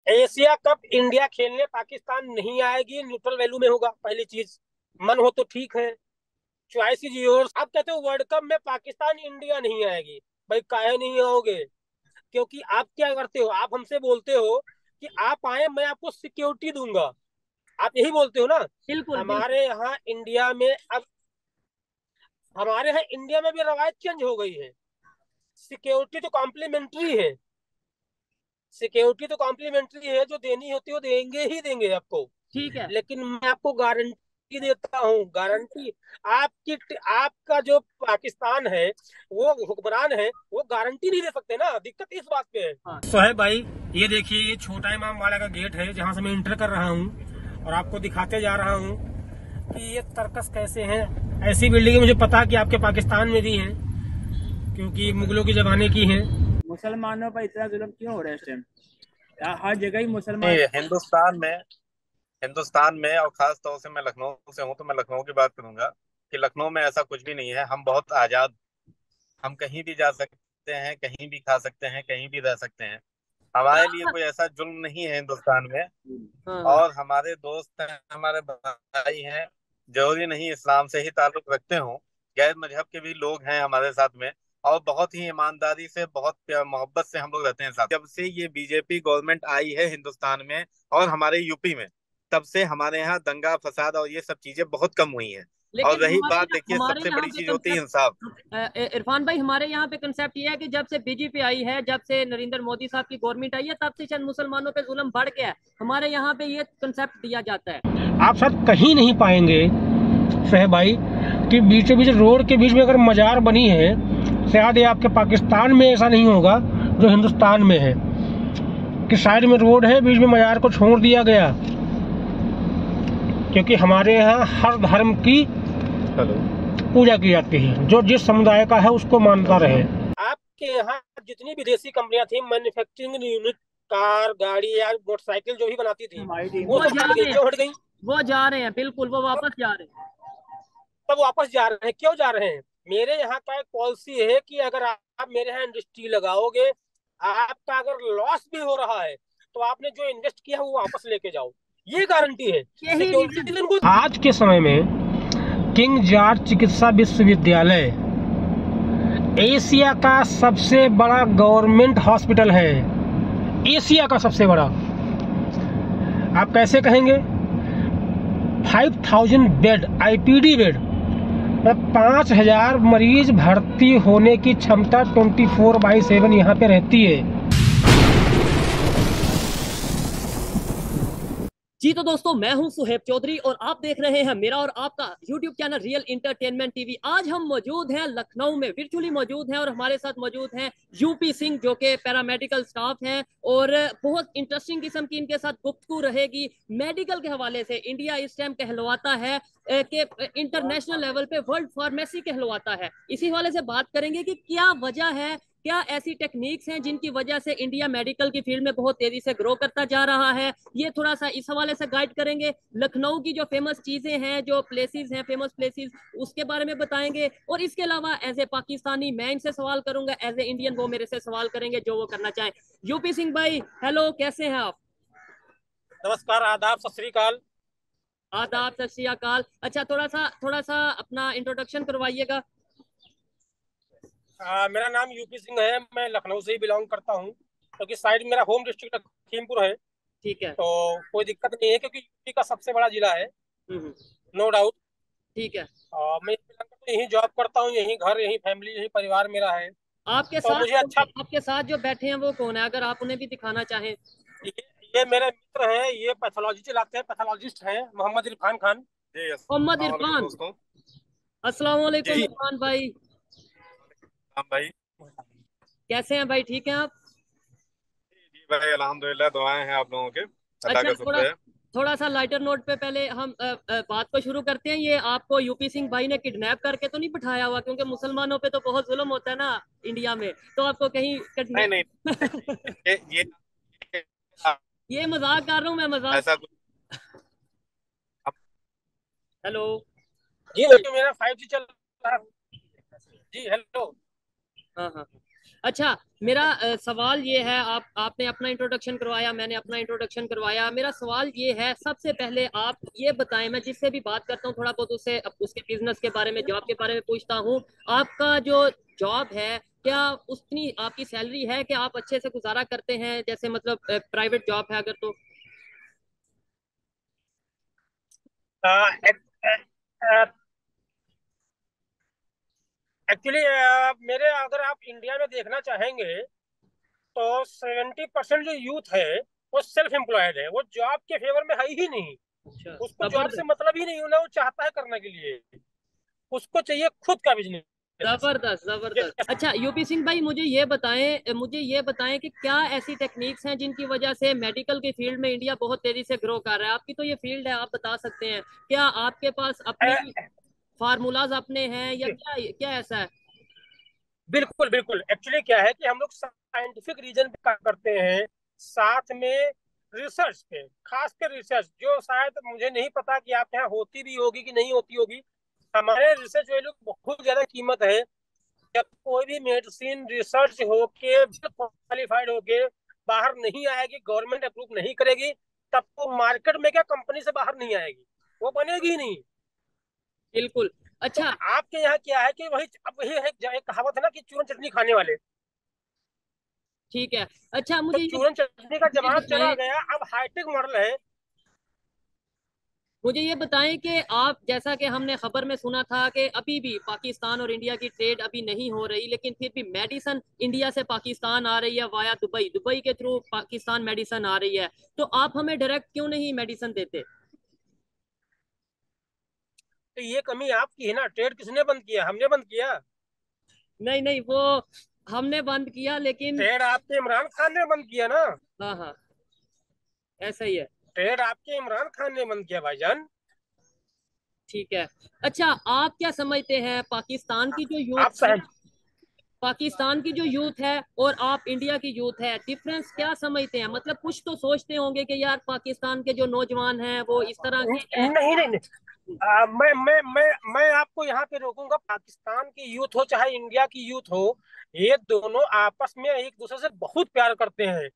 Asia cup India खेलने पाकिस्तान नहीं आएगी, न्यूट्रल वैल्यू में होगा। पहली चीज, मन हो तो ठीक है, चॉइस इज योर्स। आप कहते हो वर्ल्ड कप में पाकिस्तान इंडिया नहीं आएगी, भाई काहे नहीं आओगे? क्योंकि आप क्या करते हो, आप हमसे बोलते हो कि आप आए, मैं आपको सिक्योरिटी दूंगा। आप यही बोलते हो ना। बिल्कुल बिल्कुल। हमारे यहाँ इंडिया में अब हमारे यहाँ इंडिया में भी रवायत चेंज हो गई है। सिक्योरिटी तो कॉम्प्लीमेंट्री है। सिक्योरिटी तो कॉम्प्लीमेंट्री है, जो देनी होती है वो देंगे ही देंगे आपको। ठीक है। लेकिन मैं आपको गारंटी देता हूँ, गारंटी। आपकी आपका जो पाकिस्तान है, वो हुक्मरान है, वो गारंटी नहीं दे सकते ना। दिक्कत इस बात पे है। हाँ। सोहेब भाई, ये देखिए, ये छोटा इमाम बाड़ा का गेट है जहाँ से मैं इंटर कर रहा हूँ, और आपको दिखाते जा रहा हूँ कि ये तर्कस कैसे हैं। ऐसी बिल्डिंग मुझे पता कि आपके पाकिस्तान में भी हैं, क्योंकि मुगलों के जमाने की हैं। मुसलमानों पर इतना जुल्म क्यों हो रहा है इस टाइम? हर जगह ही मुसलमान। नहीं, हिंदुस्तान में और खास तौर से मैं लखनऊ से हूँ, तो मैं लखनऊ की बात करूंगा कि लखनऊ में ऐसा कुछ भी नहीं है। हम बहुत आजाद, हम कहीं भी जा सकते हैं, कहीं भी खा सकते हैं, कहीं भी रह सकते हैं। हमारे लिए कोई ऐसा जुल्म नहीं है हिंदुस्तान में। हाँ हाँ। और हमारे दोस्त हैं, हमारे भाई हैं, जरूरी नहीं इस्लाम से ही ताल्लुक रखते हों, गैर मजहब के भी लोग हैं हमारे साथ में। और बहुत ही ईमानदारी से, बहुत प्यार मोहब्बत से हम लोग रहते हैं साथ। जब से ये बीजेपी गवर्नमेंट आई है हिंदुस्तान में और हमारे यूपी में, तब से हमारे यहाँ दंगा फसाद और ये सब चीजें बहुत कम हुई हैं। और लेकिन रही बात, देखिए, हमारे सबसे यहाँ बड़ी पे चीज होती है इंसाफ। कंसेप्ट, इरफान भाई, हमारे यहाँ पे कंसेप्ट ये है कि जब से बीजेपी आई है, जब से नरेंद्र मोदी साहब की गवर्नमेंट आई है, तब से शायद मुसलमानों पे जुल्म बढ़ गया है। हमारे यहाँ पे ये कंसेप्ट दिया जाता है। आप शायद कहीं नहीं पाएंगे सोहेब भाई कि बीचों बीच रोड के बीच में अगर मजार बनी है, शायद ये आपके पाकिस्तान में ऐसा नहीं होगा जो हिंदुस्तान में है, कि साइड में रोड है, बीच में मजार को छोड़ दिया गया। क्योंकि हमारे यहाँ हर धर्म की पूजा की जाती है, जो जिस समुदाय का है उसको मानता रहे। आपके यहाँ जितनी विदेशी कंपनियां थी, मैन्युफैक्चरिंग यूनिट, कार, गाड़ी या मोटरसाइकिल जो भी बनाती थी, हमारी टीम वो वो को सब जा हट गई। रहे हैं। क्यों हट गई? वो जा रहे हैं, बिल्कुल वो वापस जा रहे हैं। सब वापस जा रहे हैं। क्यों जा रहे हैं? मेरे यहाँ का एक पॉलिसी है कि अगर आप मेरे यहाँ इंडस्ट्री लगाओगे, आपका अगर लॉस भी हो रहा है, तो आपने जो इन्वेस्ट किया है वो वापस लेके जाओ। ये गारंटी है। यही रीजन। सिक्योरिटी आज के समय में किंग जॉर्ज चिकित्सा विश्वविद्यालय एशिया का सबसे बड़ा गवर्नमेंट हॉस्पिटल है। एशिया का सबसे बड़ा। आप कैसे कहेंगे? 5000 बेड, आईपीडी बेड, 5000 मरीज भर्ती होने की क्षमता 24/7 यहाँ पे रहती है। जी तो दोस्तों, मैं हूं सुहेब चौधरी और आप देख रहे हैं मेरा और आपका YouTube channel real entertainment TV. आज हम मौजूद हैं लखनऊ में, वर्चुअली मौजूद हैं, और हमारे साथ मौजूद हैं यूपी सिंह, जो कि पैरामेडिकल स्टाफ हैं, और बहुत इंटरेस्टिंग किस्म की इनके साथ गुफ्तगू रहेगी मेडिकल के हवाले से। इंडिया इस टाइम कहलवाता है कि इंटरनेशनल लेवल पे वर्ल्ड फार्मेसी कहलवाता है। इसी हवाले से बात करेंगे कि क्या वजह है, क्या ऐसी टेक्निक्स हैं जिनकी वजह से इंडिया मेडिकल की फील्ड में बहुत तेजी से ग्रो करता जा रहा है। ये थोड़ा सा इस हवाले से गाइड करेंगे। लखनऊ की जो फेमस चीजें हैं, जो प्लेसेस हैं, फेमस प्लेसेस, उसके बारे में बताएंगे। और इसके अलावा एज ए पाकिस्तानी मैं इनसे सवाल करूंगा, एज ए इंडियन वो मेरे से सवाल करेंगे जो वो करना चाहें। यूपी सिंह भाई, हेलो, कैसे हैं आप? नमस्कार, आदाब, सत श्री अकाल। आदाब, सत श्री अकाल। अच्छा, थोड़ा सा अपना इंट्रोडक्शन करवाइएगा। मेरा नाम यूपी सिंह है। मैं लखनऊ से ही बिलोंग करता हूँ, क्योंकि साइड मेरा होम डिस्ट्रिक्ट लखीमपुर है। ठीक है। तो कोई दिक्कत नहीं है, क्योंकि यूपी का सबसे बड़ा जिला है, हम्म। No doubt. ठीक है। मैं यहीं जॉब करता हूँ, यहीं घर, यहीं फैमिली, यहीं परिवार मेरा है। आपके तो साथ मुझे अच्छा। आपके साथ जो बैठे हैं वो कौन है, अगर आप उन्हें भी दिखाना चाहें? ये, ये मेरे मित्र हैं, ये पैथोलॉजी चलाते हैं, पैथोलॉजिस्ट हैं, मोहम्मद इरफान खान। जी, मोहम्मद अस्सलाम वालेकुम इरफान। दोस्तों। अस्सलाम वालेकुम जी, इरफान भाई। हाँ भाई। कैसे हैं भाई, ठीक हैं आप? जी भाई, अल्हम्दुलिल्लाह, दुआएं हैं आप लोगों के, अल्लाह अच्छा, का थोड़ा शुक्र है। थोड़ा सा लाइटर नोट पे पहले हम बात को शुरू करते हैं। ये आपको यूपी सिंह भाई ने किडनैप करके तो नहीं बिठाया हुआ? क्योंकि मुसलमानों पे तो बहुत जुल्म होता है ना इंडिया में, तो आपको कहीं नहीं नहीं, किडनैप ये ये मजाक कर रहा हूँ मैं, मजाक। ऐसा कुछ। हेलो। जी, लेकिन मेरा 5G चल रहा है। जी, हेलो। हाँ हाँ। अच्छा, मेरा सवाल ये है, आपने अपना इंट्रोडक्शन करवाया, मैंने अपना इंट्रोडक्शन करवाया। मेरा सवाल ये है, सबसे पहले आप ये बताएं, मैं जिससे भी बात करता हूँ थोड़ा बहुत उससे उसके बिजनेस के बारे में, जॉब के बारे में पूछता हूँ। आपका जो जॉब है, क्या उतनी आपकी सैलरी है कि आप अच्छे से गुजारा करते हैं, जैसे मतलब प्राइवेट जॉब है अगर तो? एक्चुअली मेरे, अगर आप इंडिया में देखना चाहेंगे तो 70% जो यूथ है वो सेल्फ एम्प्लॉयड है, वो जॉब के फेवर में है ही नहीं। अच्छा, उसको जॉब से जबरदस्त। मतलब ही नहीं, ना वो चाहता है करने के लिए, उसको चाहिए खुद का बिजनेस। जबरदस्त जबरदस्त। अच्छा यूपी सिंह भाई, मुझे ये बताएं कि क्या ऐसी टेक्निक्स हैं जिनकी वजह से मेडिकल की फील्ड में इंडिया बहुत तेजी से ग्रो कर रहा है? आपकी तो ये फील्ड है, आप बता सकते हैं। क्या आपके पास अपनी फार्मूलाज अपने हैं या क्या क्या ऐसा है? बिल्कुल बिल्कुल। एक्चुअली क्या है कि हम लोग साइंटिफिक रीजन पे काम करते हैं, साथ में रिसर्च पे, खास कर रिसर्च जो शायद मुझे नहीं पता कि आपके यहाँ होती भी होगी कि नहीं होती होगी। हमारे रिसर्च वैल्यू बहुत ज्यादा कीमत है। जब कोई भी मेडिसिन रिसर्च होके क्वालिफाइड होके बाहर नहीं आएगी, गवर्नमेंट अप्रूव नहीं करेगी, तब तो मार्केट में क्या कंपनी से बाहर नहीं आएगी, वो बनेगी ही नहीं। बिल्कुल। तो अच्छा। आपके यहाँ क्या है कि वही, अब वही है, एक कहावत है ना कि चूरन चटनी खाने वाले। ठीक है। अच्छा, तो चूरन चटनी का मुझे जमाना चला बताएं गया, अब हाईटेक मॉडल है। मुझे ये बताएं कि आप, जैसा कि हमने खबर में सुना था कि अभी भी पाकिस्तान और इंडिया की ट्रेड अभी नहीं हो रही, लेकिन फिर भी मेडिसन इंडिया से पाकिस्तान आ रही है वाया दुबई, दुबई के थ्रू पाकिस्तान मेडिसन आ रही है। तो आप हमें डायरेक्ट क्यों नहीं मेडिसन देते? तो ये कमी आपकी है ना, ट्रेड किसने बंद किया? हमने बंद किया। नहीं नहीं, वो हमने बंद किया लेकिन। ट्रेड आपके इमरान खान ने बंद किया ना। हाँ हाँ, ऐसा ही है। ट्रेड आपके इमरान खान ने बंद किया भाईजान। ठीक है। अच्छा, आप क्या समझते हैं पाकिस्तान की जो आप यूथ है, सह पाकिस्तान की जो यूथ है और आप इंडिया की यूथ है, डिफरेंस क्या समझते हैं? मतलब कुछ तो सोचते होंगे कि यार पाकिस्तान के जो नौजवान हैं वो इस तरह के हैं। नहीं नहीं नहीं। मैं आपको यहाँ पे रोकूंगा। पाकिस्तान की यूथ हो चाहे इंडिया की यूथ हो, ये दोनों आपस में एक दूसरे से बहुत प्यार करते हैं,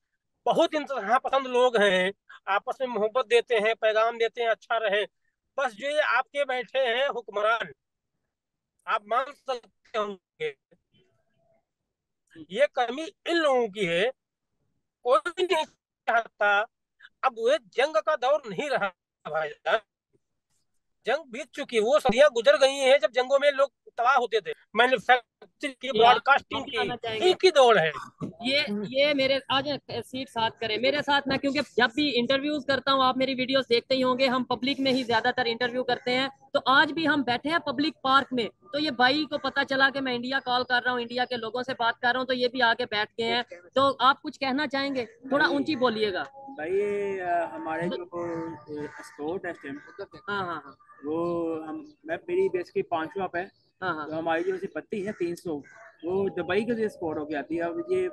बहुत इंतहा पसंद लोग हैं, आपस में मोहब्बत देते हैं, पैगाम देते हैं अच्छा रहे। बस जो ये आपके बैठे हैं हुक्मरान, आप मान सकते होंगे, ये कमी इन लोगों की है। कोई नहीं चाहता। अब वो जंग का दौर नहीं रहा भाई, जंग बीत चुकी है, वो सदियां गुजर गई हैं जब जंगों में लोग तबाह होते थे। मैन्युफैक्चरिंग की, ये आप ब्रॉडकास्टिंग की, बताना चाहेंगे? इनकी दौड़ है। ये मेरे आज सीट साथ करें मेरे साथ, मैं क्योंकि जब भी इंटरव्यूज करता हूँ, आप मेरी वीडियोस देखते ही होंगे, हम पब्लिक में ही ज्यादातर इंटरव्यू करते हैं। तो आज भी हम बैठे हैं पब्लिक पार्क में, तो ये भाई को पता चला कि मैं इंडिया कॉल कर रहा हूँ, इंडिया के लोगों से बात कर रहा हूँ, तो ये भी आके बैठ गए हैं। तो आप कुछ कहना चाहेंगे? थोड़ा ऊंची बोलिएगा। भाई ये हमारे जो स्पोर्ट है इस टाइम, हाँ हाँ हाँ वो हम मैं मेरी बेस की 500 पे। हाँ हाँ। तो हमारी जो बत्ती है 300, वो दुबई के लिए स्पोर्ट होके आती है। अब ये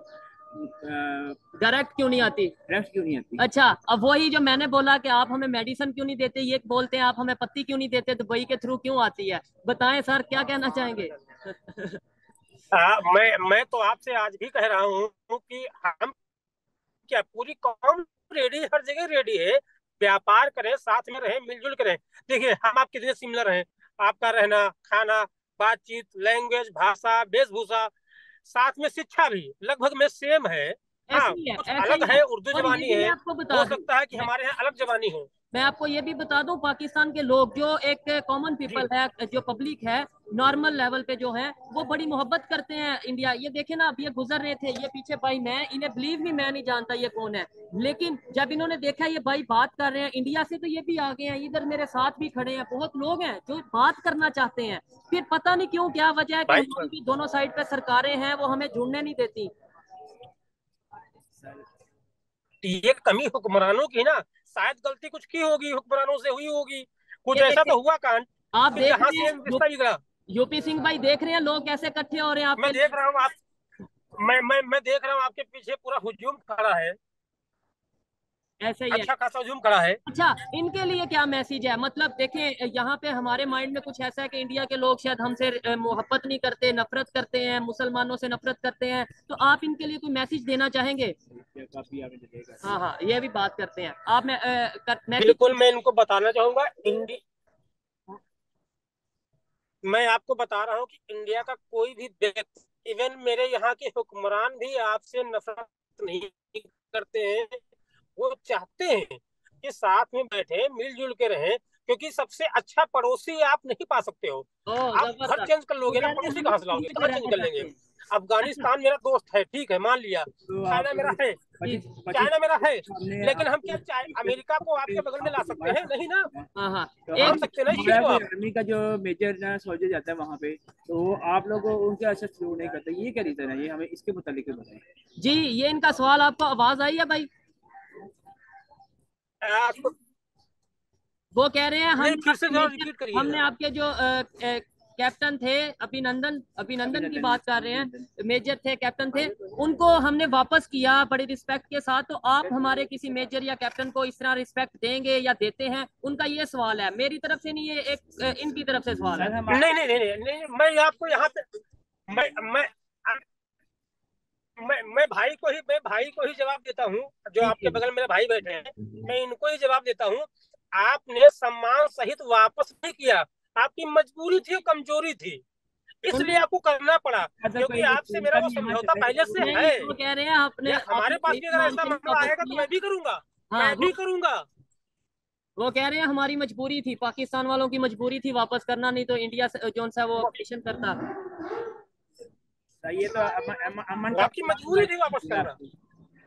डायरेक्ट क्यों नहीं आती? रेस्ट क्यों नहीं आती? अच्छा, अब वही जो मैंने बोला कि आप हमें मेडिसिन क्यों नहीं देते, ये बोलते हैं आप हमें पत्ती क्यों नहीं देते, दुबई के थ्रू क्यों आती है? बताएं सर, क्या कहना चाहेंगे? मैं तो आपसे आज भी कह रहा हूँ कि हम क्या, पूरी कौम रेडी, हर जगह रेडी है। व्यापार करें, साथ में रहें, मिलजुल करें। देखिए हम आप कितने सिमिलर हैं, आपका रहना खाना, बातचीत, लैंग्वेज, भाषा, वेशभूषा, साथ में शिक्षा भी लगभग में सेम है। हाँ, ऐसे ही है, कुछ ऐसे ही अलग है। है, उर्दू और ये जबानी भी मैं है, आपको बता हो दूं, सकता है कि हमारे यहाँ अलग जबानी हो। मैं आपको ये भी बता दूं, पाकिस्तान के लोग जो एक कॉमन जी। पीपल है, जो पब्लिक है, नॉर्मल लेवल पे जो है, वो बड़ी मोहब्बत करते हैं इंडिया। ये देखे ना, अब ये गुजर रहे थे, ये पीछे भाई, मैं इन्हें बिलीव नहीं, मैं नहीं जानता ये कौन है, लेकिन जब इन्होंने देखा ये भाई बात कर रहे हैं इंडिया से, तो ये भी आ गए हैं, इधर मेरे साथ भी खड़े हैं, बहुत लोग हैं जो बात करना चाहते हैं। फिर पता नहीं क्यों, क्या वजह है कि भाई हमारी भी दोनों साइड पे सरकारें हैं, वो हमें जुड़ने नहीं देती। ये कमी हुक्मरानों की ना, शायद गलती कुछ की होगी, हुक्मरानों से हुई होगी, कुछ ये ऐसा देखे, तो हुआ कांड आप कि देख जहां रहे से हैं रिश्ता बिगड़ा। यूपी सिंह भाई, देख रहे हैं लोग कैसे इकट्ठे हो रहे हैं मैं आपके देख लिए। रहा हूँ आप, मैं देख रहा हूँ आपके पीछे पूरा हुजूम खड़ा है। ऐसे ही है। अच्छा खासा हुजूम खड़ा है। अच्छा, इनके लिए क्या मैसेज है? मतलब देखें, यहाँ पे हमारे माइंड में कुछ ऐसा है कि इंडिया के लोग शायद हमसे मोहब्बत नहीं करते, नफरत करते हैं, मुसलमानों से नफरत करते हैं, तो आप इनके लिए कोई मैसेज देना चाहेंगे? हाँ हाँ, ये भी बात करते हैं आप। मैसेज। बिल्कुल, मैं इनको बताना चाहूंगा, मैं आपको बता रहा हूँ कि इंडिया का कोई भी व्यक्ति, इवन मेरे यहाँ के हुक्मरान भी आपसे नफरत नहीं करते हैं। वो चाहते हैं कि साथ में बैठे, मिलजुल के रहें, क्योंकि सबसे अच्छा पड़ोसी आप नहीं पा सकते हो। ओ, आप घर जबरदस्त। चेंज कर वो लोगे ना, कह रहे हैं पड़ोसी हम कहाँ से किसी लाओगे, भी कहाँ पे चेंज रहना कर चाहते लेंगे। हैं। अच्छा। अफगानिस्तान मेरा दोस्त है, ठीक है, मान लिया। तो आप चाइना मेरा है, जी। चाइना मेरा है, हमने लेकिन हम आपको क्या अमेरिका को आपके बगल में ला सकते हैं? नहीं ना, हाँ हाँ, तो मान एक सकते ना इस चीज हमारा को कोई आप। आर्मी का जो मेजर जनरल सोल्जर जाता है वहाँ पे, तो वो आप लोग उनके असर शुरू नहीं करते, ये क्या रीजन है? ये हमें इसके मुतालिक बताएं। जी, ये इनका सवाल आपको आवाज आई है भाई? आप वो कह रहे हैं नहीं, हमने फिर से आपके जरा मेजर, रिपीट हमने करिएगा। आपके जो कैप्टन थे, अभिनंदन अभिनंदन की बात कर रहे हैं, मेजर थे, कैप्टन थे, उनको हमने वापस किया बड़ी रिस्पेक्ट के साथ, तो आप हमारे किसी मेजर या कैप्टन को इस तरह रिस्पेक्ट देंगे या देते हैं? उनका ये सवाल है, मेरी तरफ से नहीं, ये एक इनकी तरफ से सवाल सर है। हम नहीं नहीं नहीं नहीं, नहीं, मैं आपको यहाँ पे, मैं मैं मैं भाई को ही जवाब देता हूँ। जो जी आपके जी। बगल मेरे भाई बैठे हैं, मैं इनको ही जवाब देता हूँ। आपने सम्मान सहित वापस नहीं किया, आपकी मजबूरी थी और कमजोरी थी, इसलिए उनका आपको करना पड़ा, मतलब क्योंकि कोई आपसे मेरा उनका वो भी यहाँ समझौता चला पहले गया। से नहीं, है। वो कह रहे हैं आपने या हमारे आपने पास सही भी अगर सम्मान ऐसा से मामला वापस आएगा तो किया। मैं भी करूंगा, हाँ, मैं भी करूंगा। वो कह रहे हैं हमारी मजबूरी थी, पाकिस्तान वालों की मजबूरी थी वापस करना, नहीं तो इंडिया से जो सा वो ऑपरेशन करता। ये तो अमन का आपकी मजबूरी थी वापस पैगाम करना। आपको।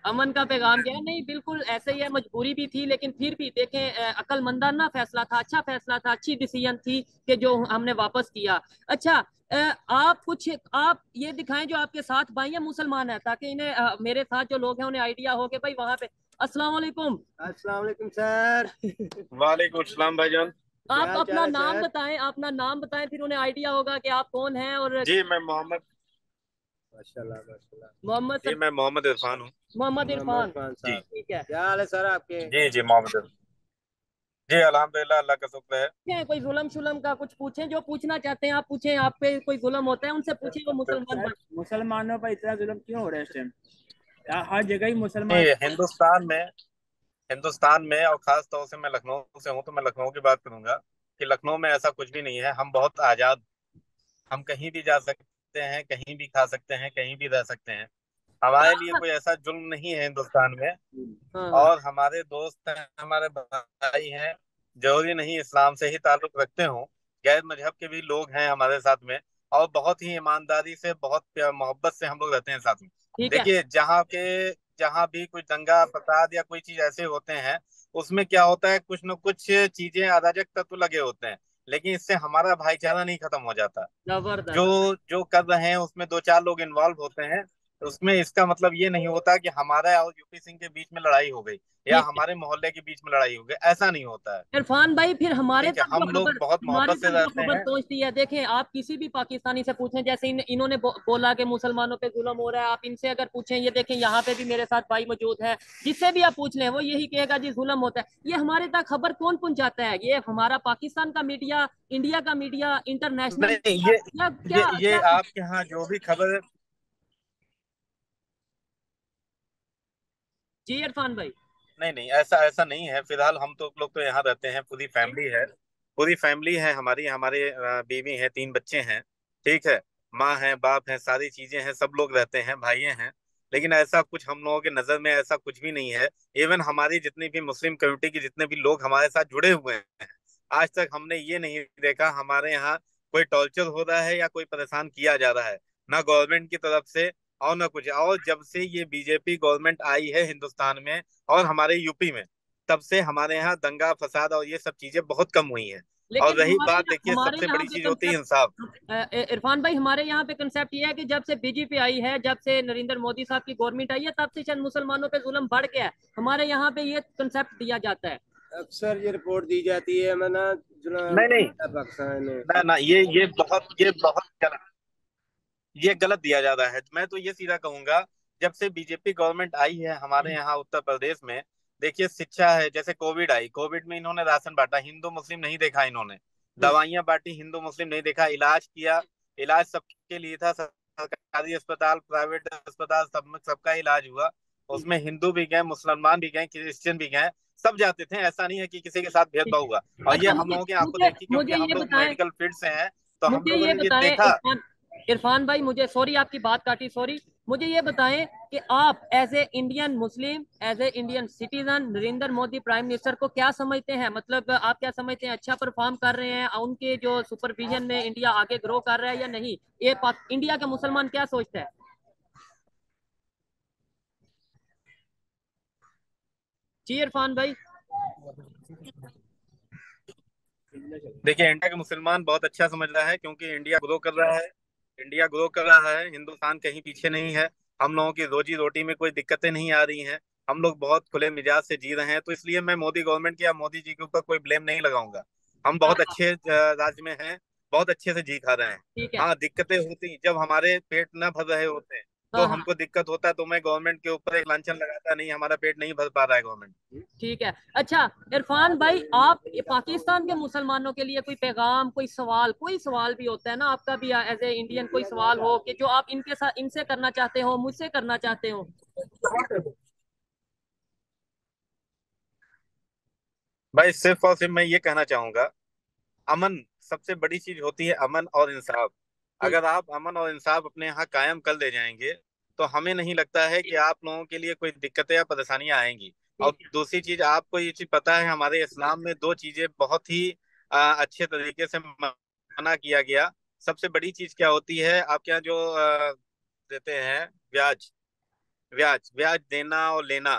अमन का पैगाम क्या है? नहीं, बिल्कुल ऐसे ही है, मजबूरी भी थी, लेकिन फिर भी देखें, अकलमंदाना फैसला था, अच्छा फैसला था, अच्छी डिसीजन थी कि जो हमने वापस किया। अच्छा, आप ये दिखाएं जो आपके साथ भाई हैं मुसलमान है, ताकि इन्हें मेरे साथ जो लोग हैं उन्हें आइडिया हो कि भाई वहां पे। अस्सलाम वालेकुम। अस्सलाम वालेकुम सर। वालेकुम सलाम भाईजान। क्या आप हाल अपना चाल है नाम सर? बताएं, अपना नाम बताएं, फिर उन्हें आइडिया होगा कि आप कौन हैं। और जी मैं मोहम्मद माशाल्लाह माशाल्लाह। मोहम्मद जी सर, मैं मोहम्मद इरफान हूँ। मोहम्मद मोहम्मद इरफान। खान जी साहब, ठीक है। क्या हाल है सर आपके? जी जी मोहम्मद इरफान। जी अल्हम्दुलिल्लाह, अल्लाह का शुक्र है। कोई जुलम शुलम का कुछ पूछें, जो पूछना चाहते हैं आप पूछें। आप पे कोई जुलम होता है उनसे पूछें, वो मुसलमान सर मुसलमानों पर इतना जुल्म क्यों हो रहा है इस टाइम? हर जगह ही मुसलमान। नहीं, हिंदुस्तान में और खास तौर से मैं लखनऊ से हूँ, तो मैं लखनऊ की बात करूंगा कि लखनऊ में ऐसा कुछ भी नहीं है। हम बहुत आजाद, हम कहीं भी जा सकते हैं, कहीं भी खा सकते हैं, कहीं भी रह सकते हैं। हमारे लिए कोई ऐसा जुल्म नहीं है हिंदुस्तान में। हाँ हाँ। और हमारे दोस्त हैं, हमारे भाई हैं, जरूरी नहीं इस्लाम से ही ताल्लुक रखते हों, गैर मजहब के भी लोग हैं हमारे साथ में। और बहुत ही ईमानदारी से, बहुत मोहब्बत से हम लोग रहते हैं साथ में। ठीक है। देखिए, जहाँ भी कोई दंगा फसाद या कोई चीज ऐसे होते हैं, उसमें क्या होता है, कुछ न कुछ चीजें अराजक तत्व लगे होते हैं, लेकिन इससे हमारा भाईचारा नहीं खत्म हो जाता। जो जबरदस्त। जो कर रहे हैं उसमें दो चार लोग इन्वॉल्व होते हैं, उसमें इसका मतलब ये नहीं होता कि हमारा और यूपी सिंह के बीच में लड़ाई हो गई या ठीक है हमारे मोहल्ले के बीच में लड़ाई हो गई, ऐसा नहीं होता है। इरफान भाई, फिर ठीक है, हम लोग बहुत हमारे मोहब्बत से तक जो रहते खबर हैं। पहुंचती है, देखें, आप किसी भी पाकिस्तानी से पूछें, जैसे इन्होंने बोला कि मुसलमानों पे जुल्म हो रहा है, आप इनसे अगर पूछें, ये देखें यहाँ पे भी मेरे साथ भाई मौजूद है, जिससे भी आप पूछ लें वो यही कहेगा जी जुल्म होता है। ये हमारे तक खबर कौन पहुंचाता है? ये हमारा पाकिस्तान का मीडिया, इंडिया का मीडिया, इंटरनेशनल नहीं, मीडिया, या क्या ये क्या? आपके यहाँ जो भी खबर। जी इरफान भाई। नहीं नहीं, ऐसा ऐसा नहीं है। फिलहाल हम तो लोग तो यहाँ रहते हैं, पूरी फैमिली है। पूरी फैमिली है हमारी, हमारे बीवी है, तीन बच्चे हैं। ठीक है, माँ है, बाप है, सारी चीजें हैं, सब लोग रहते हैं, भाइये हैं। लेकिन ऐसा कुछ हम लोगों के नजर में ऐसा कुछ भी नहीं है। इवन हमारी जितनी भी मुस्लिम कम्युनिटी के जितने भी लोग हमारे साथ जुड़े हुए हैं, आज तक हमने ये नहीं देखा हमारे यहाँ कोई टॉर्चर हो रहा है या कोई परेशान किया जा रहा है, ना गवर्नमेंट की तरफ से और ना कुछ। और जब से ये बीजेपी गवर्नमेंट आई है हिंदुस्तान में और हमारे यूपी में, तब से हमारे यहाँ दंगा फसाद और ये सब चीजें बहुत कम हुई हैं। और लेकिन रही बात, देखिए, हमारे सबसे यहाँ बड़ी पे चीज होती है इंसाफ। कंसेप्ट, इरफान भाई, हमारे यहाँ पे कंसेप्ट ये है कि जब से बीजेपी आई है, जब से नरेंद्र मोदी साहब की गवर्नमेंट आई है, तब से शायद मुसलमानों पे जुल्म बढ़ गया है। हमारे यहाँ पे ये कंसेप्ट दिया जाता है। अक्सर ये रिपोर्ट दी जाती है मना जुल्म नहीं नहीं, पाकिस्तान में। ना ना, ये बहुत गलत, ये गलत दिया जा रहा है। मैं तो ये सीधा कहूंगा, जब से बीजेपी गवर्नमेंट आई है हमारे यहाँ उत्तर प्रदेश में, देखिए शिक्षा है, जैसे कोविड आई, कोविड में इन्होंने राशन बांटा, हिंदू मुस्लिम नहीं देखा इन्होंने। दवाइयां बांटी, हिंदू मुस्लिम नहीं देखा। इलाज किया, इलाज सबके लिए था, सरकारी अस्पताल, प्राइवेट अस्पताल, सब में सबका इलाज हुआ। उसमें हिंदू भी गए, मुसलमान भी गए, क्रिश्चियन भी गए, सब जाते थे। ऐसा नहीं है कि किसी के साथ ठीक भेदभाव है। हुआ। और ये अच्छा हम मुझे लोगों की आंखों मुझे देखी, क्योंकि मुझे हम ये लोग बताएं, मेडिकल फील्ड से हैं, तो हम मुझे लोगों ये ने ये बताएं देखा। इरफान भाई, मुझे सॉरी आपकी बात काटी, सॉरी। मुझे ये बताएं कि आप as a Indian Muslim, as a Indian citizen, Narendra Modi prime minister को क्या समझते हैं? मतलब आप क्या समझते हैं, अच्छा परफॉर्म कर रहे हैं? उनके जो सुपरविजन में इंडिया आगे ग्रो कर रहा है या नहीं? ये इंडिया के मुसलमान क्या सोचते हैं? जी इरफान भाई। देखिए इंडिया के मुसलमान बहुत अच्छा समझ रहा है, क्योंकि इंडिया ग्रो कर रहा है। इंडिया ग्रो कर रहा है, हिंदुस्तान कहीं पीछे नहीं है। हम लोगों की रोजी रोटी में कोई दिक्कतें नहीं आ रही हैं। हम लोग बहुत खुले मिजाज से जी रहे हैं, तो इसलिए मैं मोदी गवर्नमेंट की या मोदी जी के ऊपर कोई ब्लेम नहीं लगाऊंगा। हम हाँ बहुत हाँ, अच्छे राज्य में हैं, बहुत अच्छे से जी खा रहे हैं। ठीक है। हाँ, दिक्कतें होती जब हमारे पेट न भर रहे होते हैं, तो हाँ हाँ, हमको दिक्कत होता है, तो मैं गवर्नमेंट के ऊपर एक लांछन लगाता, नहीं हमारा पेट नहीं भर पा रहा है गवर्नमेंट। ठीक है। अच्छा इरफान भाई, आप ये पाकिस्तान के मुसलमानों के लिए कोई पैगाम, कोई सवाल भी होता है ना आपका भी एज ए इंडियन, कोई सवाल हो कि जो आप इनके साथ, इनसे करना चाहते हो, मुझसे करना चाहते हो? भाई सिर्फ और सिर्फ मैं ये कहना चाहूंगा, अमन सबसे बड़ी चीज होती है, अमन और इंसाफ। ठीक। अगर आप अमन और इंसाफ अपने यहाँ कायम कर ले जाएंगे, तो हमें नहीं लगता है कि आप लोगों के लिए कोई दिक्कतें या परेशानियां आएंगी। और ठीक है। दूसरी चीज, आपको ये चीज पता है, हमारे इस्लाम में दो चीजें बहुत ही अच्छे तरीके से मना किया गया। सबसे बड़ी चीज क्या होती है, आपके यहाँ जो देते हैं ब्याज, ब्याज ब्याज देना और लेना,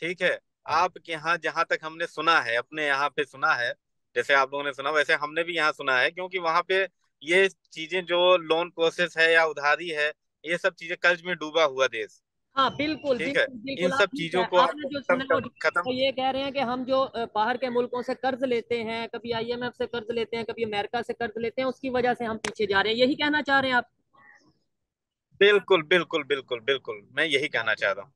ठीक है। आपके यहाँ जहां तक हमने सुना है, अपने यहाँ पे सुना है, जैसे आप लोगों ने सुना वैसे हमने भी यहाँ सुना है, क्योंकि वहां पे ये चीजें जो लोन प्रोसेस है या उधारी है, ये सब चीजें कर्ज में डूबा हुआ देश। हाँ बिल्कुल ठीक है, बिल्कुल इन बिल्कुल, आप सब ठीक चीजों है। को आपने आपको जो खत्म सुना है वो खत्म। वो ये कह रहे हैं कि हम जो बाहर के मुल्कों से कर्ज लेते हैं, कभी आईएमएफ से कर्ज लेते हैं, कभी अमेरिका से कर्ज लेते हैं, उसकी वजह से हम पीछे जा रहे हैं, यही कहना चाह रहे हैं आप? बिल्कुल बिल्कुल बिल्कुल बिल्कुल, मैं यही कहना चाह रहा हूँ।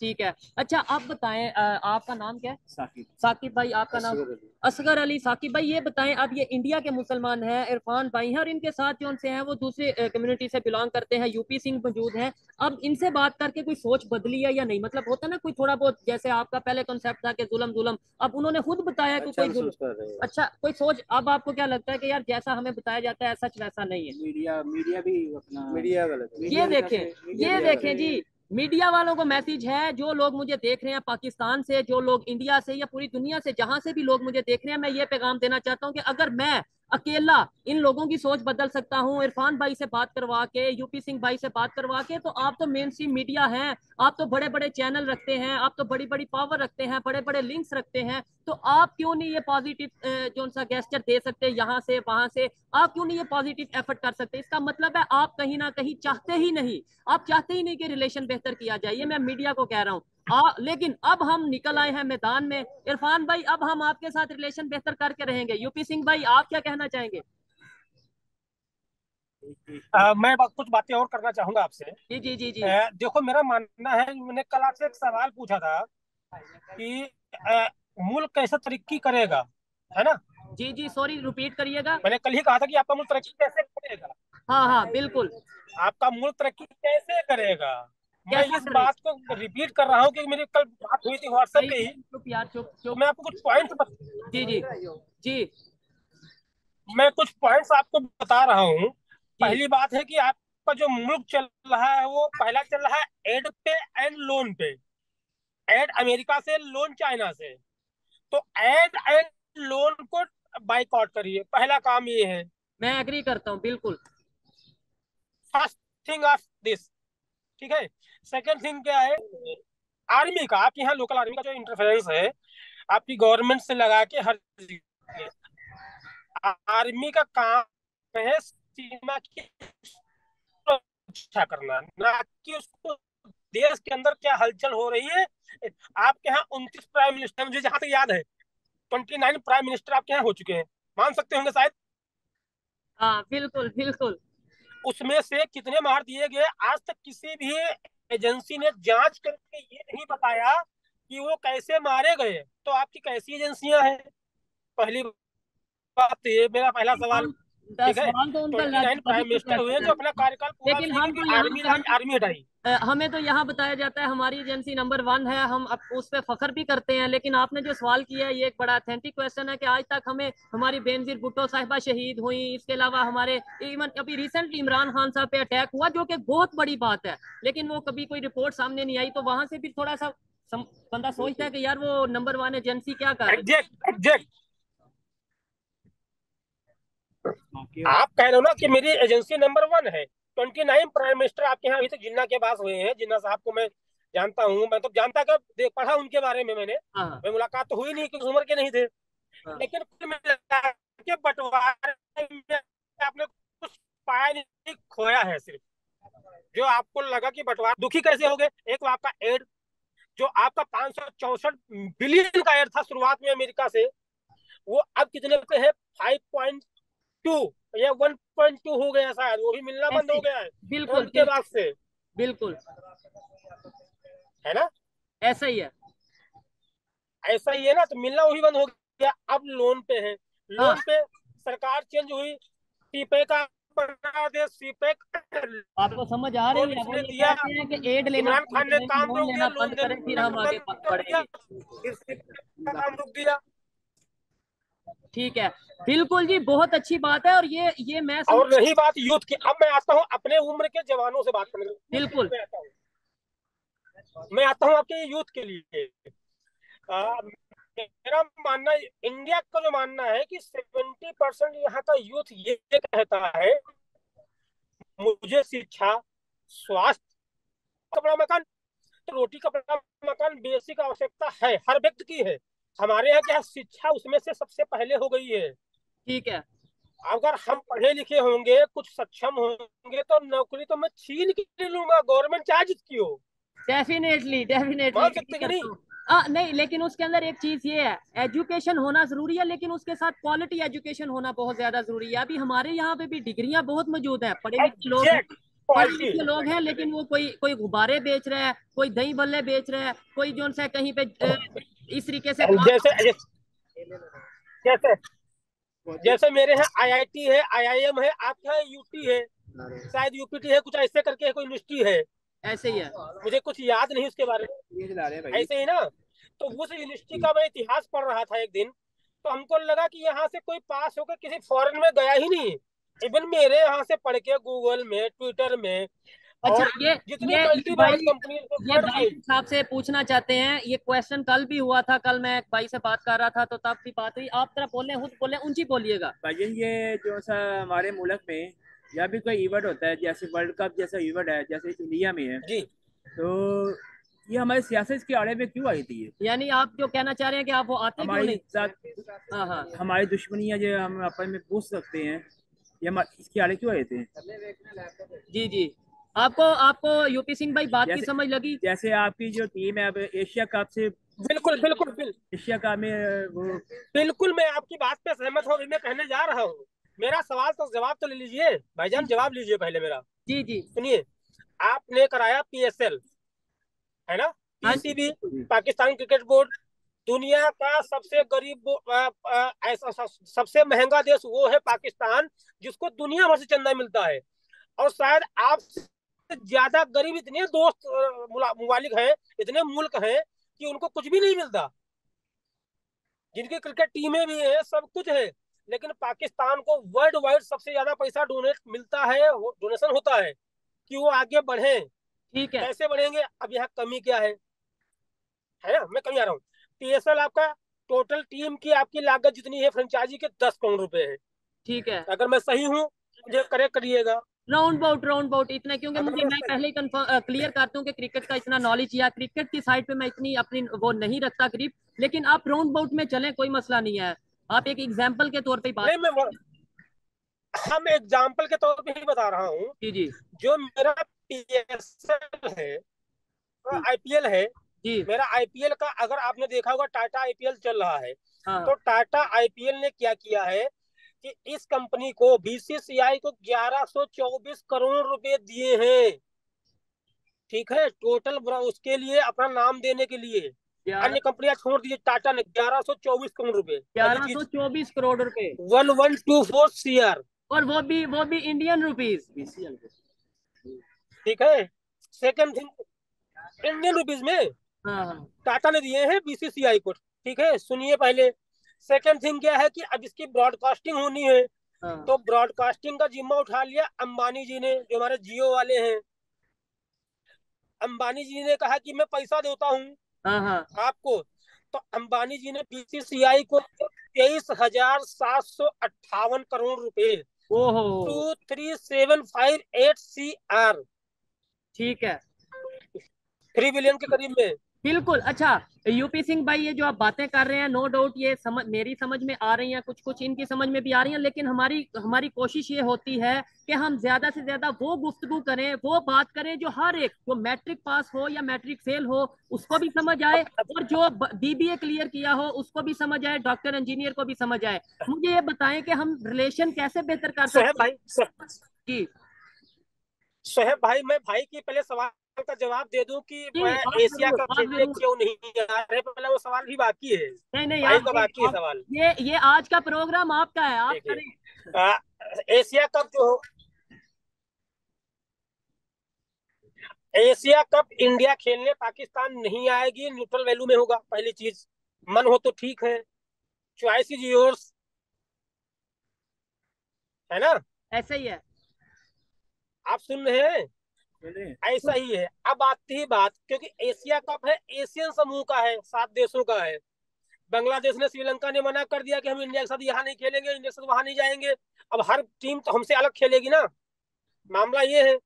ठीक है। अच्छा आप बताएं, आपका नाम क्या है? साकिब। साकिब भाई, आपका नाम? असगर अली। असगर अली। साकिब भाई ये बताएं, अब ये इंडिया के मुसलमान हैं, इरफान भाई हैं, और इनके साथ जो उनसे हैं वो दूसरे कम्युनिटी से बिलोंग करते हैं, यूपी सिंह मौजूद हैं। अब इनसे बात करके कोई सोच बदली है या नहीं? मतलब होता है ना कोई थोड़ा बहुत, जैसे आपका पहले कॉन्सेप्ट था कि जुल्म जुल्म, अब उन्होंने खुद बताया कि अच्छा कोई जुल्म। महसूस कर रहे हैं। अच्छा कोई सोच, अब आपको क्या लगता है कि यार जैसा हमें बताया जाता है सच वैसा नहीं है? मीडिया मीडिया भी अपना मीडिया गलत है। मीडिया ये की तरफ देखें, से मीडिया ये की तरफ देखें से जी, मीडिया वालों को मैसेज है, जो लोग मुझे देख रहे हैं पाकिस्तान से, जो लोग इंडिया से या पूरी दुनिया से, जहां से भी लोग मुझे देख रहे हैं, मैं ये पैगाम देना चाहता हूं कि अगर मैं अकेला इन लोगों की सोच बदल सकता हूं, इरफान भाई से बात करवा के, यूपी सिंह भाई से बात करवा के, तो आप तो मेन स्ट्रीम मीडिया हैं, आप तो बड़े बड़े चैनल रखते हैं, आप तो बड़ी बड़ी पावर रखते हैं, बड़े बड़े लिंक्स रखते हैं, तो आप क्यों नहीं ये पॉजिटिव जो सा गेस्चर दे सकते यहाँ से वहां से? आप क्यों नहीं ये पॉजिटिव एफर्ट कर सकते? इसका मतलब है आप कहीं ना कहीं चाहते ही नहीं, आप चाहते ही नहीं कि रिलेशन बेहतर किया जाए। ये मैं मीडिया को कह रहा हूँ। लेकिन अब हम निकल आए हैं मैदान में, इरफान भाई अब हम आपके साथ रिलेशन बेहतर करके रहेंगे। यूपी सिंह भाई आप क्या कहना चाहेंगे? मैं कुछ बातें और करना चाहूंगा आपसे। जी जी जी जी। देखो मेरा मानना है, मैंने कल आपसे एक सवाल पूछा था कि मुल्क कैसे तरक्की करेगा, है ना? जी जी, सॉरी रिपीट करिएगा। मैंने कल ही कहा था कि आपका मुल्क तरक्की कैसे करेगा, हाँ हाँ बिल्कुल। आपका मुल्क तरक्की कैसे करेगा। मैं कैसा इस करे? बात को रिपीट कर रहा हूँ कि मेरी कल बात हुई थी व्हाट्सएप भाई पे ही। चुप यार, चुप तो चुप। मैं आपको कुछ पॉइंट्स जी जी जी आपको बता रहा हूँ। जी। पहली बात है कि आपका जो मुल्क चल रहा है वो पहला चल रहा है एड पे एंड लोन पे। एड अमेरिका से, लोन चाइना से। तो एड एंड लोन को बाइकआउट करिए, पहला काम ये है। मैं एग्री करता हूँ बिल्कुल। फर्स्ट थिंग ऑफ दिस, ठीक है। सेकंड थिंग क्या है, आर्मी का, आपके यहाँ लोकल आर्मी का जो इंटरफेरेंस है आपकी गवर्नमेंट से लगा के हर जगह, आर्मी का काम है सीमा की सुरक्षा करना, ना कि उसको देश के अंदर क्या हलचल हो रही है। आपके यहाँ 29 प्राइम मिनिस्टर, मुझे जहां तक याद है 29 प्राइम मिनिस्टर आपके यहाँ हो चुके हैं, मान सकते होंगे शायद। हाँ बिल्कुल बिल्कुल। उसमें से कितने मार दिए गए, आज तक किसी भी एजेंसी ने जांच करके ये नहीं बताया कि वो कैसे मारे गए, तो आपकी कैसी एजेंसियां हैं? पहली बात तो ये मेरा पहला सवाल। ठीक है, सवाल तो उनका 29 प्राइम लॉजिकल मिनिस्टर हुए क्वेश्चन है, जो अपना कार्यकाल पूरा लेकिन करेंगे हम कि तो यहाँ आर्मी पे लाई आर्मी हटाई। हमें तो यहाँ बताया जाता है हमारी एजेंसी नंबर 1 है, हम उस पर फख्र भी करते हैं। लेकिन आपने जो सवाल किया है ये एक बड़ा अथेंटिक क्वेश्चन है कि आज तक हमें हमारी बेनजीर भुट्टो साहिबा शहीद हुई, इसके अलावा हमारे इवन अभी रिसेंटली इमरान खान साहब पे अटैक हुआ जो कि बहुत बड़ी बात है, लेकिन वो कभी कोई रिपोर्ट सामने नहीं आई। तो वहां से भी थोड़ा सा बंदा सोचता है कि यार वो नंबर 1 एजेंसी क्या कर रही है। Exact exact. आपके आप कह रहे हो ना कि मेरी एजेंसी नंबर 1 है। 29 प्राइम मिनिस्टर आपके यहाँ अभी तक जिन्ना के पास हुए हैं। जिन्ना साहब को मैं जानता हूँ, मैं तो जानता कब देख पढ़ा उनके बारे में मैंने। हाँ मैं मुलाकात तो हुई नहीं क्योंकि उम्र के नहीं थे। हाँ। लेकिन कुल मिला के बंटवारे में आपने कुछ पाया नहीं, खोया है सिर्फ। जो आपको लगा कि बंटवारा, दुखी कैसे हो गए? एक तो आपका एड, जो आपका 564 बिलियन का एड था शुरुआत में अमेरिका से, वो अब कितने पे है? 5.2 या 1.2 हो गया शायद, वो भी मिलना बंद ऐसे हो गया है बिल्कुल ट्रम्प के बिल्कुल बाद से, बिल्कुल है ना? ऐसा ही है। ऐसा ही है ना, तो मिलना वही बंद हो गया। अब लोन पे है, हाँ, लोन पे सरकार चेंज हुई, सीपेक का बना दे, सीपेक आपको समझ आ रही लोन है, वो इसने ये दिया, कहते हैं कि एड लेना इमरान बंद खान ने करें, काम लोन रोक दिया, लेना लोन बंद करें, फिर देना हम आगे बंद कर दिया, बढ़ेंगे। फिर सीपेक का काम रोक दिया। ठीक है, बिल्कुल जी, बहुत अच्छी बात है। और ये मैं समझ, और रही बात यूथ की, अब मैं आता हूँ अपने उम्र के जवानों से बात करने के लिए, यूथ के बिल्कुल लिए मैं आता हूँ आपके यूथ के लिए। मेरा मानना, इंडिया का जो मानना है कि 70% यहाँ का यूथ ये कहता है, मुझे शिक्षा, स्वास्थ्य, कपड़ा मकान, तो रोटी कपड़ा मकान बेसिक आवश्यकता है, हर व्यक्ति की है। हमारे यहाँ क्या, शिक्षा उसमें से सबसे पहले हो गई है। ठीक है। अगर हम पढ़े लिखे होंगे, कुछ सक्षम होंगे, तो नौकरी तो मैं छीन के लूंगा, गवर्नमेंट चाहे जिसकी हो। डेफिनेटली डेफिनेटली मान एग्री सकते कि करता नहीं? हूँ। नहीं, लेकिन उसके अंदर एक चीज ये है, एजुकेशन होना जरूरी है, लेकिन उसके साथ क्वालिटी एजुकेशन होना बहुत ज्यादा जरूरी है। अभी हमारे यहाँ पे भी डिग्रियां बहुत मौजूद हैं, पढ़े लिखे लोग हैं, एग्जैक्ट पढ़े क्वालिटी। लिखे लोग हैं, लेकिन वो कोई कोई गुब्बारे बेच रहा है, कोई दही भल्ले बेच रहा है, कोई जो सा कहीं पे इस तरीके से काम। जैसे जैसे जैसे मेरे यहाँ आईआईटी है, आईआईएम है, आपके यहाँ यूटी है, शायद यूपीटी है, कुछ ऐसे करके कोई यूनिवर्सिटी है, ऐसे ही है। मुझे कुछ याद नहीं उसके बारे में। ये चला रहे हैं भाई। ऐसे ही ना, तो उस यूनिवर्सिटी का मैं इतिहास पढ़ रहा था एक दिन, तो हमको लगा कि यहाँ से कोई पास होकर किसी फॉरेन में गया ही नहीं। इवन मेरे यहाँ से पढ़ के गूगल में, ट्विटर में, अच्छा, और जितनी ये मल्टी भाई, लेवल कंपनी, ये वर्ल्ड भाई वाइड। कुछ आपसे पूछना चाहते हैं। ये क्वेश्चन कल भी हुआ था, कल मैं एक भाई से बात कर रहा था तो तब भी बात हुई। आप तरफ बोले, खुद बोले, ऊंची बोलिएगा। भाईजान ये जो सा हमारे मुल्क में जब भी कोई इवेंट होता है, जैसे वर्ल्ड कप जैसा इवेंट है, जैसे इंडिया में है, जी, तो ये हमारी सियासत के आड़े में क्यों आई थी? ये यानी आप जो कहना चाह रहे हैं कि आप वो आते क्यों हमारी नहीं। साथ हाँ हाँ। हमारी दुश्मनियां जो हम आपस में पूछ सकते हैं, ये इसके आड़े क्यों आए थे? जी जी, आपको आपको यूपी सिंह भाई बात की जैसे समझ लगी। जैसे आपकी जो टीम है अब एशिया कप से, बिल्कुल बिल्कुल एशिया कप में वो बिल्कुल मैं आपकी बात पे सहमत हूँ। अभी मैं कहने जा रहा हूँ, मेरा सवाल तो जवाब तो ले लीजिए भाईजान, जवाब लीजिए पहले मेरा। जी जी। सुनिए, आपने कराया पीएसएल, है ना? हाँ पीसीबी, पाकिस्तान क्रिकेट बोर्ड, दुनिया का सबसे गरीब ऐसा सबसे महंगा देश वो है पाकिस्तान, जिसको दुनिया भर से चंदा मिलता है। और शायद आपसे ज्यादा गरीब इतने दोस्त मुमालिक हैं, इतने मुल्क हैं कि उनको कुछ भी नहीं मिलता, जिनकी क्रिकेट टीमें भी हैं, सब कुछ है, लेकिन पाकिस्तान को वर्ल्ड वाइड सबसे ज्यादा पैसा डोनेट मिलता है, डोनेशन होता है कि वो आगे बढ़े। ठीक है। कैसे बढ़ेंगे? अब यहाँ कमी क्या है ना, मैं कहीं आ रहा हूँ। पीएसएल आपका टोटल टीम की आपकी लागत जितनी है फ्रेंचाइजी के 10 करोड़ रुपए है। ठीक है, अगर मैं सही हूँ मुझे करेक्ट करिएगा। राउंड बाउट इतना, क्योंकि अगर मुझे मैं मैं सही, पहले ही क्लियर करता हूँ कि क्रिकेट का इतना नॉलेज या क्रिकेट की साइड पे मैं इतनी अपनी वो नहीं रखता करीब। लेकिन आप राउंड बाउट में चलें, कोई मसला नहीं है। आप एक एग्जाम्पल के तौर पे बात। नहीं मैं हम एग्जाम्पल के तौर पे ही बता रहा हूँ। जी जी जो मेरा पीएसएल है, जी आईपीएल है, जी। मेरा आईपीएल का, अगर आपने देखा होगा टाटा आईपीएल चल रहा है, हाँ तो टाटा आईपीएल ने क्या किया है कि इस कंपनी को, बीसीसीआई को 1124 करोड़ रुपए दिए हैं। ठीक है, टोटल उसके लिए, अपना नाम देने के लिए। अन्य कंपनियां छोड़ दीजिए, टाटा ने 1124 करोड़ रुपए, 1124 करोड़ रुपए, 1124 CR, और वो भी इंडियन रुपीज। ठीक है। सेकंड थिंग, इंडियन रुपीज में हाँ टाटा ने दिए हैं BCCI को, ठीक है, सुनिए पहले। सेकंड थिंग क्या है कि अब इसकी ब्रॉडकास्टिंग होनी है, हाँ तो ब्रॉडकास्टिंग का जिम्मा उठा लिया अंबानी जी ने, जो हमारे जियो वाले हैं। अंबानी जी ने कहा कि मैं पैसा देता हूँ हाँ आपको, तो अंबानी जी ने BCCI को 23,758 करोड़ रुपए, ओहो 23,758 CR, ठीक है, 3 बिलियन के करीब में। बिल्कुल। अच्छा यूपी सिंह भाई, ये जो आप बातें कर रहे हैं नो डाउट ये समझ मेरी समझ में आ रही हैं, कुछ कुछ इनकी समझ में भी आ रही हैं, लेकिन हमारी हमारी कोशिश ये होती है कि हम ज्यादा से ज्यादा वो गुफ्तगू करें, वो बात करें जो हर एक, जो मैट्रिक पास हो या मैट्रिक फेल हो उसको भी समझ आए, और जो BBA क्लियर किया हो उसको भी समझ आए, डॉक्टर इंजीनियर को भी समझ आए। मुझे ये बताएं कि हम रिलेशन कैसे बेहतर कर सोहेब सकते हैं। भाई, जी सोहेब भाई, मैं भाई की पहले सवाल का जवाब दे दूं कि जी, मैं एशिया कप आप खेलने जरूर। क्यों नहीं आ रहे, पहले वो सवाल भी बाकी है, नहीं नहीं, भाई का बाकी है आप सवाल। ये आज का प्रोग्राम आपका है, आप देखिए, करें। एशिया कप जो, एशिया कप इंडिया खेलने पाकिस्तान नहीं आएगी, न्यूट्रल वैल्यू में होगा, पहली चीज। मन हो तो ठीक है, चॉइस इज योर्स, है ना? ऐसे ही है। आप सुन रहे हैं? ऐसा ही है। अब आती ही बात, क्योंकि एशिया कप है, एशियन समूह का है, 7 देशों का है। बांग्लादेश ने, श्रीलंका ने मना कर दिया कि हम इंडिया के साथ यहाँ नहीं खेलेंगे, इंडिया के साथ वहां नहीं जाएंगे। अब हर टीम तो हमसे अलग खेलेगी ना, मामला ये है।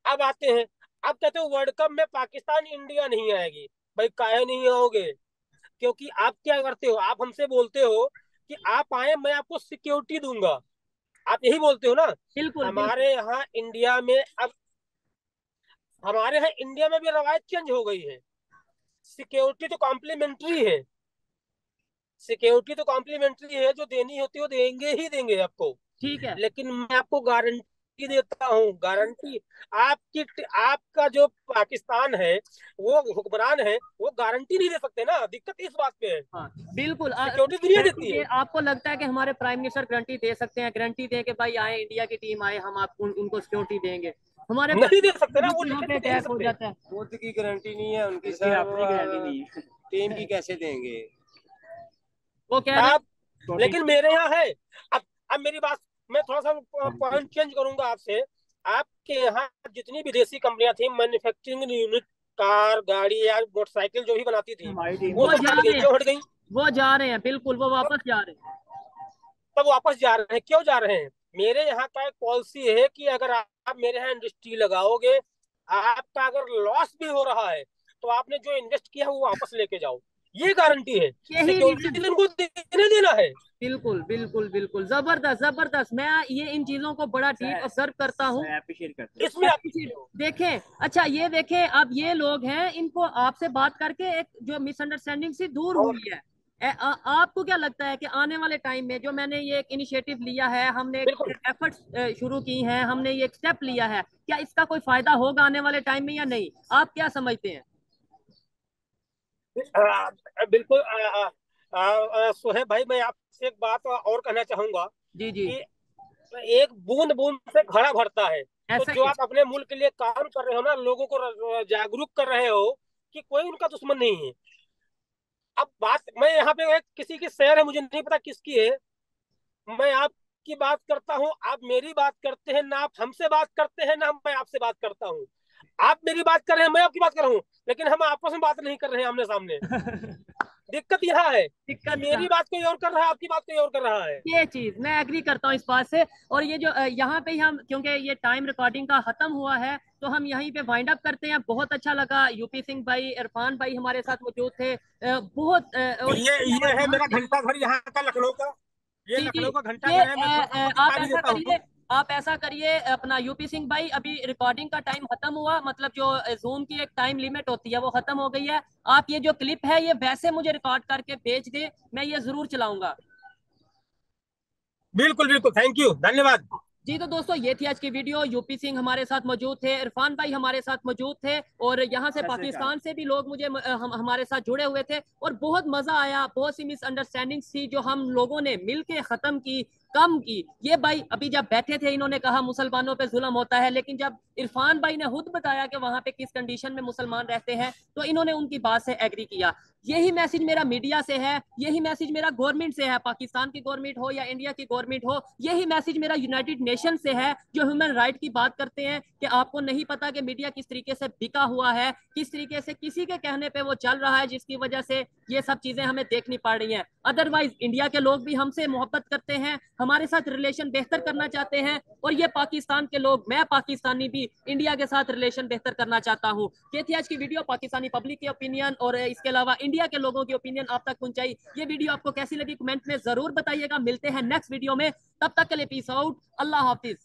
अब आते हैं, अब कहते हो वर्ल्ड कप में पाकिस्तान इंडिया नहीं आएगी। भाई काहे नहीं आओगे? क्योंकि आप क्या करते हो, आप हमसे बोलते हो कि आप आए, मैं आपको सिक्योरिटी दूंगा, आप यही बोलते हो ना। बिल्कुल बिल्कुल हमारे यहाँ इंडिया में अब, हमारे यहाँ इंडिया में भी रवायत चेंज हो गई है। सिक्योरिटी तो कॉम्प्लीमेंट्री है, सिक्योरिटी तो कॉम्प्लीमेंट्री है, जो देनी होती है वो देंगे ही देंगे आपको। ठीक है। लेकिन मैं आपको गारंटी देता हूँ, गारंटी। आपका जो पाकिस्तान है, वो हुक्मरान है, वो गारंटी नहीं दे सकते ना, दिक्कत इस बात पे है। हाँ बिल्कुल। सिक्योरिटी दुनिया देती है। ये आपको लगता है कि हमारे प्राइम मिनिस्टर गारंटी दे सकते हैं, गारंटी दे के भाई आए इंडिया की टीम आए, हम आप उनको सिक्योरिटी देंगे? हमारे नहीं दे सकते ना, वो यहाँ लेकिन पे दे ही अटैक हो सकते। जाता है। खुद की गारंटी नहीं है उनकी उनकी सर, अपनी गारंटी नहीं है। टीम की कैसे देंगे? वो कह रहे आप, हैं लेकिन मेरे यहाँ है। अब अब मेरी बात, मैं थोड़ा सा पॉइंट चेंज करूंगा आपसे। आपके यहाँ जितनी विदेशी कंपनियां थी, मैन्युफैक्चरिंग यूनिट, कार, गाड़ी या मोटरसाइकिल जो भी बनाती थी, हमारी टीम वो वो सब जा हट गई। रहे हैं, क्यों हट गई? वो जा रहे हैं, बिल्कुल वो वापस जा रहे हैं। तब वापस जा रहे हैं, क्यों जा रहे हैं? मेरे यहाँ का एक पॉलिसी है कि अगर आप मेरे यहाँ इंडस्ट्री लगाओगे, आपका अगर लॉस भी हो रहा है, तो आपने जो इन्वेस्ट किया है वो वापस लेके जाओ, ये गारंटी है। यही रीजन, सिक्योरिटी उनको देने देना है। बिल्कुल बिल्कुल बिल्कुल, जबरदस्त जबरदस्त। मैं ये इन चीजों को बड़ा डीप ऑब्जर्व करता हूँ। अप्रिशिएट करते हैं। इसमें आप देखें, अच्छा ये देखें, अब ये लोग हैं, इनको आपसे बात करके एक जो मिसअंडरस्टैंडिंग सी दूर और हुई है। आपको क्या लगता है कि आने वाले टाइम में जो मैंने ये एक इनिशिएटिव लिया है, हमने बिल्कुल, एक एफर्ट्स शुरू की हैं, हमने ये एक स्टेप लिया है, क्या इसका कोई फायदा होगा आने वाले टाइम में या नहीं? आप क्या समझते हैं? बिल्कुल। सोहेब भाई, मैं आपसे एक बात और कहना चाहूंगा जी जी, कि एक बूंद बूंद से घड़ा भरता है। तो ऐसा जो ही है। आप अपने मुल्क के लिए काम कर रहे हो ना, लोगों को जागरूक कर रहे हो कि कोई उनका दुश्मन नहीं है। अब बात, मैं यहाँ पे किसी की शहर है, मुझे नहीं पता किसकी है, मैं आपकी बात करता हूँ, आप मेरी बात करते हैं ना, आप हमसे बात करते हैं ना, मैं आपसे बात करता हूँ। आप मेरी बात कर रहे हैं, मैं आपकी बात कर रहा हूँ, लेकिन हम आपस में बात नहीं कर रहे हैं आमने सामने। दिक्कत यहाँ है कि दिक्कत मेरी बात कोई और कर रहा है, आपकी बात कोई और कर रहा है। ये चीज मैं एग्री करता हूँ इस बात से। और ये जो यहाँ पे ही हम, क्योंकि ये टाइम रिकॉर्डिंग का खत्म हुआ है, तो हम यहीं पे वाइंड अप करते हैं। बहुत अच्छा लगा, यूपी सिंह भाई, इरफान भाई हमारे साथ मौजूद थे। बहुत और ये है मेरा घंटा घर यहाँ का, लखनऊ का। ये जी जी, लखनऊ का घंटा ये घर है, मैं थोड़ा सा आपको आप दिखा भी ऐसा देता हूँ। करिए, आप ऐसा करिए अपना यूपी सिंह भाई, अभी रिकॉर्डिंग का टाइम खत्म हुआ, मतलब जो जूम की एक टाइम लिमिट होती है वो खत्म हो गई है। आप ये जो क्लिप है ये वैसे मुझे रिकॉर्ड करके भेज दे, मैं ये जरूर चलाऊंगा। बिल्कुल बिल्कुल, थैंक यू, धन्यवाद। जी तो दोस्तों ये थी आज की वीडियो। यूपी सिंह हमारे साथ मौजूद थे, इरफान भाई हमारे साथ मौजूद थे और यहाँ से पाकिस्तान से भी लोग हमारे साथ जुड़े हुए थे और बहुत मजा आया। बहुत सी मिसअंडरस्टैंडिंग थी जो हम लोगों ने मिलके खत्म की, कम की। ये भाई अभी जब बैठे थे इन्होंने कहा मुसलमानों पे जुल्म होता है, लेकिन जब इरफान भाई ने खुद बताया कि वहां पे किस कंडीशन में मुसलमान रहते हैं तो इन्होंने उनकी बात से एग्री किया। यही मैसेज मेरा मीडिया से है, यही मैसेज मेरा गवर्नमेंट से है, पाकिस्तान की गवर्नमेंट हो या इंडिया की गवर्नमेंट हो। यही मैसेज मेरा यूनाइटेड नेशन से है जो ह्यूमन राइट की बात करते हैं कि आपको नहीं पता कि मीडिया किस तरीके से बिका हुआ है, किस तरीके से किसी के कहने पे वो चल रहा है, जिसकी वजह से ये सब चीजें हमें देखनी पड़ रही हैं। अदरवाइज इंडिया के लोग भी हमसे मोहब्बत करते हैं, हमारे साथ रिलेशन बेहतर करना चाहते हैं और ये पाकिस्तान के लोग, मैं पाकिस्तानी भी इंडिया के साथ रिलेशन बेहतर करना चाहता हूँ। ये थी आज की वीडियो, पाकिस्तानी पब्लिक की ओपिनियन और इसके अलावा इंडिया के लोगों की ओपिनियन आप तक पहुंचाई। ये वीडियो आपको कैसी लगी कमेंट में जरूर बताइएगा। मिलते हैं नेक्स्ट वीडियो में, तब तक के लिए पीस आउट, अल्लाह हाफिज।